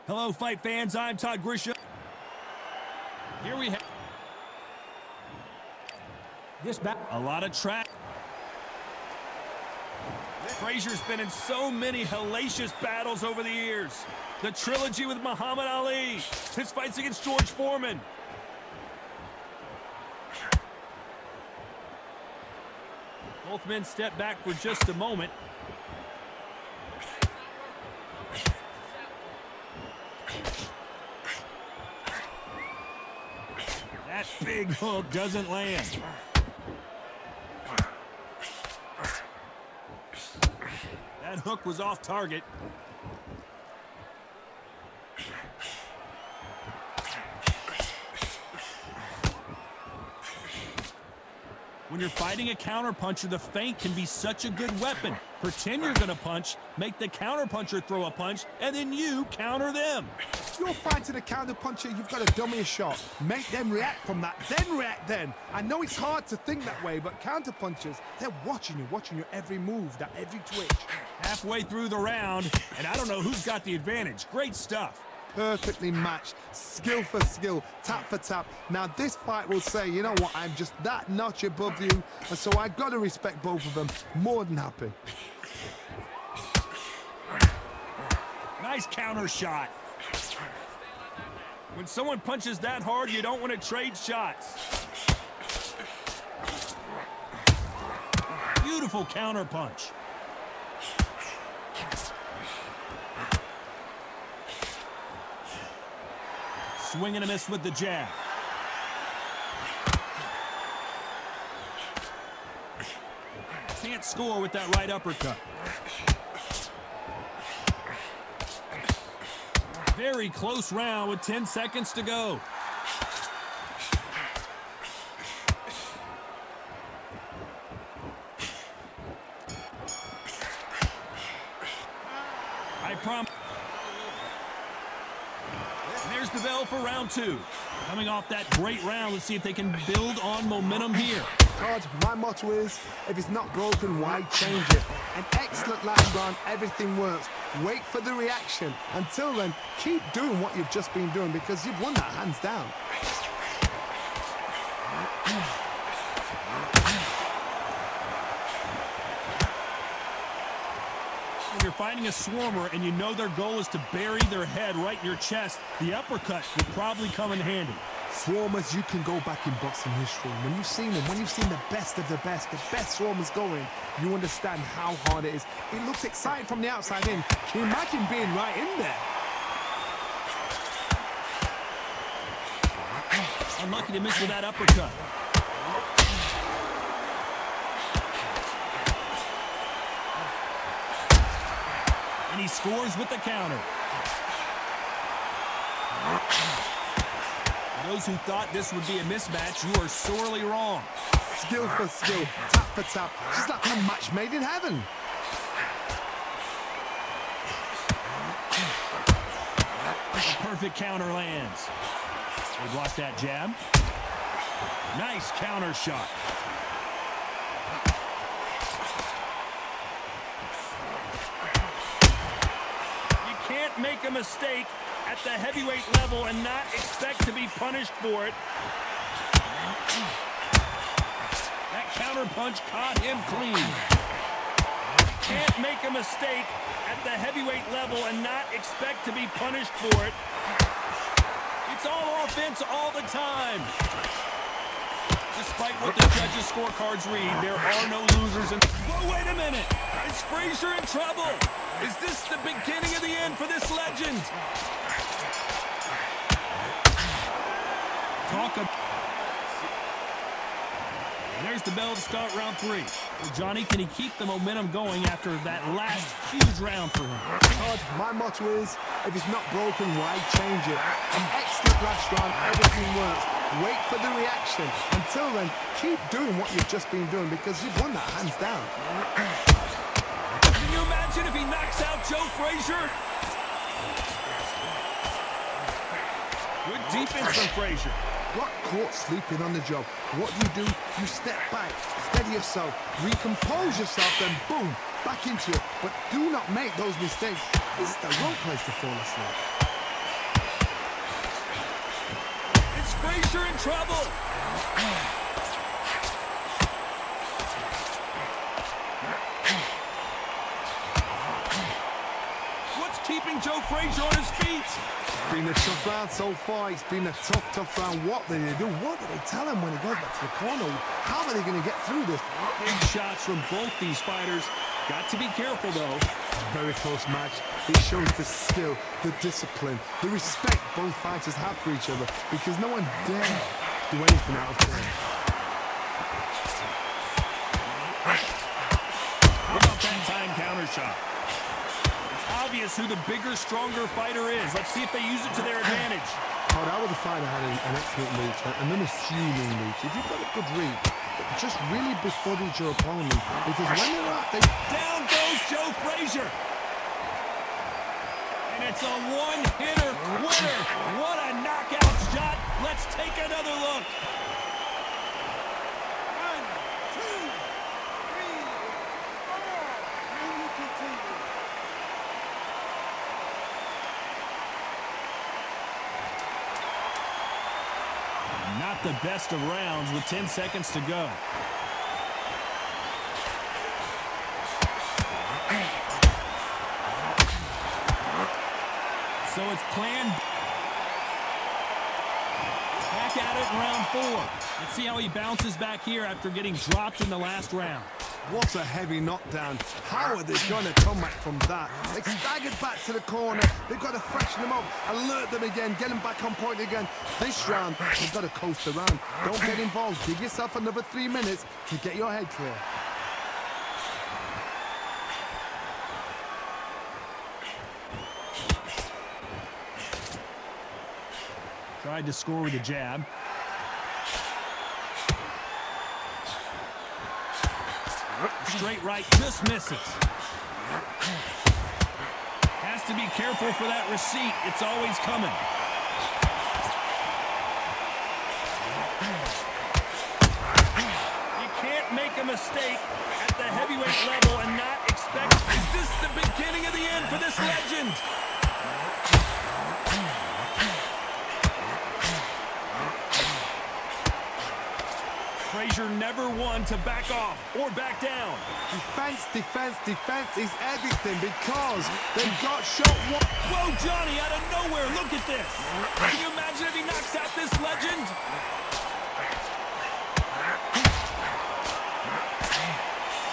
Hello, fight fans. I'm Todd Grisham. Here we have This back. a lot of track. Frazier's been in so many hellacious battles over the years. The trilogy with Muhammad Ali, his fights against George Foreman. Both men step back for just a moment. That big hook doesn't land. That hook was off target. When you're fighting a counterpuncher, the feint can be such a good weapon. Pretend you're going to punch, make the counterpuncher throw a punch, and then you counter them. If you're fighting a counterpuncher, you've got to dummy a shot. Make them react from that, then react then. I know it's hard to think that way, but counterpunchers, they're watching your every move, that every twitch. Halfway through the round, and I don't know who's got the advantage. Great stuff. Perfectly matched, skill for skill, tap for tap. Now this fight will say, you know what, I'm just that notch above you, and so I've got to respect both of them. More than happy. Nice counter shot. When someone punches that hard, you don't want to trade shots. Beautiful counter punch. Swing and a miss with the jab. Can't score with that right uppercut. Very close round with 10 seconds to go. I promise. There's the bell for round two. Coming off that great round, let's see if they can build on momentum here. Todd, my motto is, if it's not broken, why change it? An excellent last round, everything works. Wait for the reaction. Until then, keep doing what you've just been doing because you've won that hands down. When you're fighting a swarmer and you know their goal is to bury their head right in your chest, the uppercut will probably come in handy. Swarmers, you can go back in boxing history. When you've seen them, when you've seen the best of the best swarmers going, you understand how hard it is. It looks exciting from the outside in. Can you imagine being right in there? Unlucky to miss with that uppercut. And he scores with the counter. Those who thought this would be a mismatch, you are sorely wrong. Skill for skill, tap for tap, just like a match made in heaven. A perfect counter lands. They block that jab. Nice counter shot. You can't make a mistake at the heavyweight level and not expect to be punished for it. That counter punch caught him clean. Can't make a mistake at the heavyweight level and not expect to be punished for it. It's all offense all the time. Despite what the judges' scorecards read, there are no losers. Whoa, wait a minute. Is Frazier in trouble? Is this the beginning of the end for this legend? There's the bell to start round three. Well, Johnny, can he keep the momentum going after that last huge round for him? Todd, my motto is, if it's not broken, why change it? An excellent last round, everything works. Wait for the reaction. Until then, keep doing what you've just been doing because you've won that hands down. Can you imagine if he knocks out Joe Frazier? Good defense from Frazier. Got caught sleeping on the job. What do? You step back, steady yourself, recompose yourself, then boom, back into it. But do not make those mistakes. This is the wrong place to fall asleep. Frazier in trouble? What's keeping Joe Frazier on his feet? It's been a tough round so far. It's been a tough round. What did they do? What did they tell him when he goes back to the corner? How are they going to get through this? Big shots from both these fighters. Got to be careful, though. Very close match. It shows the skill, the discipline, the respect both fighters have for each other, because no one dare do anything out of turn. How about that time counter shot? It's obvious who the bigger, stronger fighter is. Let's see if they use it to their advantage. Oh, that was a fight that had an excellent reach, an unassuming reach. If you've got a good reach, just really befuddles your opponent, because when they're out, they... Down goes Joe Frazier. And it's a one-hitter winner. What a knockout shot. Let's take another look. 1, 2, 3, 4. And you continue. Not the best of rounds with 10 seconds to go. So it's planned. Back at it in round 4. Let's see how he bounces back here after getting dropped in the last round. What a heavy knockdown. How are they going to come back from that? They staggered back to the corner. They've got to freshen them up, alert them again, get them back on point again. This round, they've got to coast around. Don't get involved. Give yourself another 3 minutes to get your head clear. Tried to score with a jab. Straight right, just misses. Has to be careful for that receipt. It's always coming. You can't make a mistake at the heavyweight level and not expect... Is this the beginning of the end for this legend? Frazier never one to back off or back down. Defense is everything, because they've got shot one. Whoa, Johnny, out of nowhere. Look at this. Can you imagine if he knocks out this legend?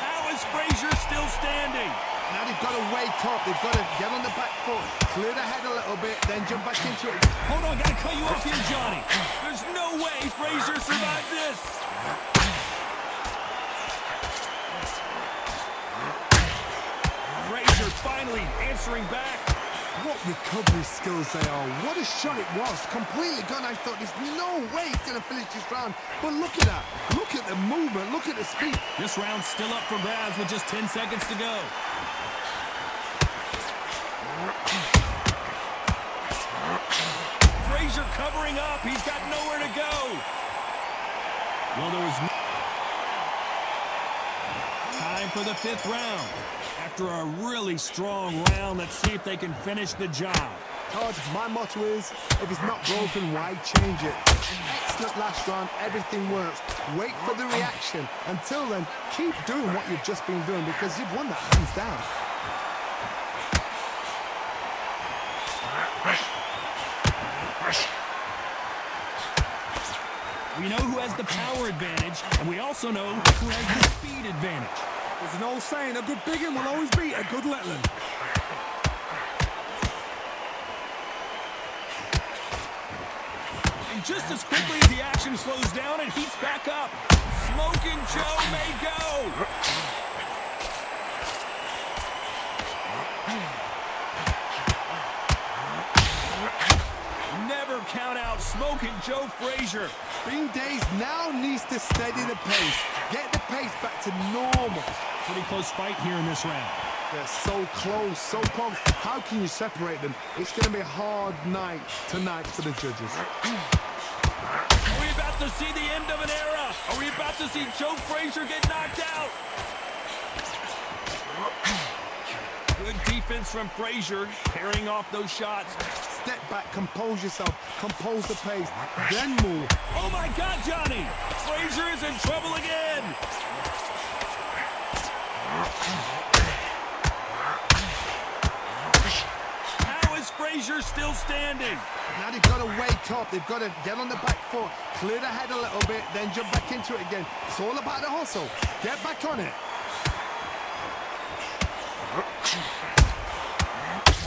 How is Frazier still standing? Now they've got to wake up. They've got to get on the back foot, clear the head a little bit, then jump back into it. Hold on, gotta cut you off here, Johnny. There's no way Frazier survives this. Frazier finally answering back. What recovery skills they are. What a shot it was. Completely gone. I thought there's no way he's going to finish this round. But look at that. Look at the movement. Look at the speed. This round's still up for grabs with just 10 seconds to go. Frazier covering up. He's got nowhere to go. Well, there was no time for the 5th round. After a really strong round, let's see if they can finish the job. Todd, my motto is, if it's not broken, why change it? Excellent last round. Everything works. Wait for the reaction. Until then, keep doing what you've just been doing, because you've won that hands down. We know who has the power advantage, and we also know who has the speed advantage. There's an old saying, a good big one will always beat a good little one. And just as quickly as the action slows down, it heats back up. Smoking Joe may go. Never count out Smoking Joe Frazier. Bean Days now needs to steady the pace. Get the pace back to normal. Pretty close fight here in this round. They're so close, so close. How can you separate them? It's going to be a hard night tonight for the judges. Are we about to see the end of an era? Are we about to see Joe Frazier get knocked out? Good defense from Frazier, parrying off those shots. Step back, compose yourself, compose the pace, then move. Oh my God, Johnny! Frazier is in trouble again! How is Frazier still standing? Now they've got to wake up. They've got to get on the back foot, clear the head a little bit, then jump back into it again. It's all about the hustle. Get back on it.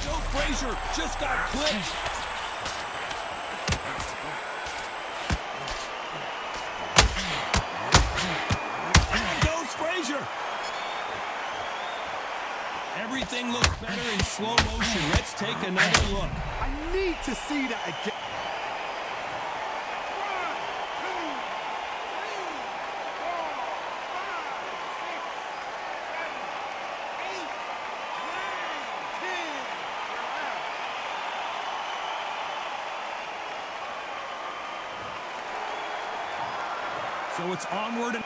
Joe Frazier just got clipped. There goes Frazier. Everything looks better in slow motion. Let's take another look. I need to see that again. So it's onward and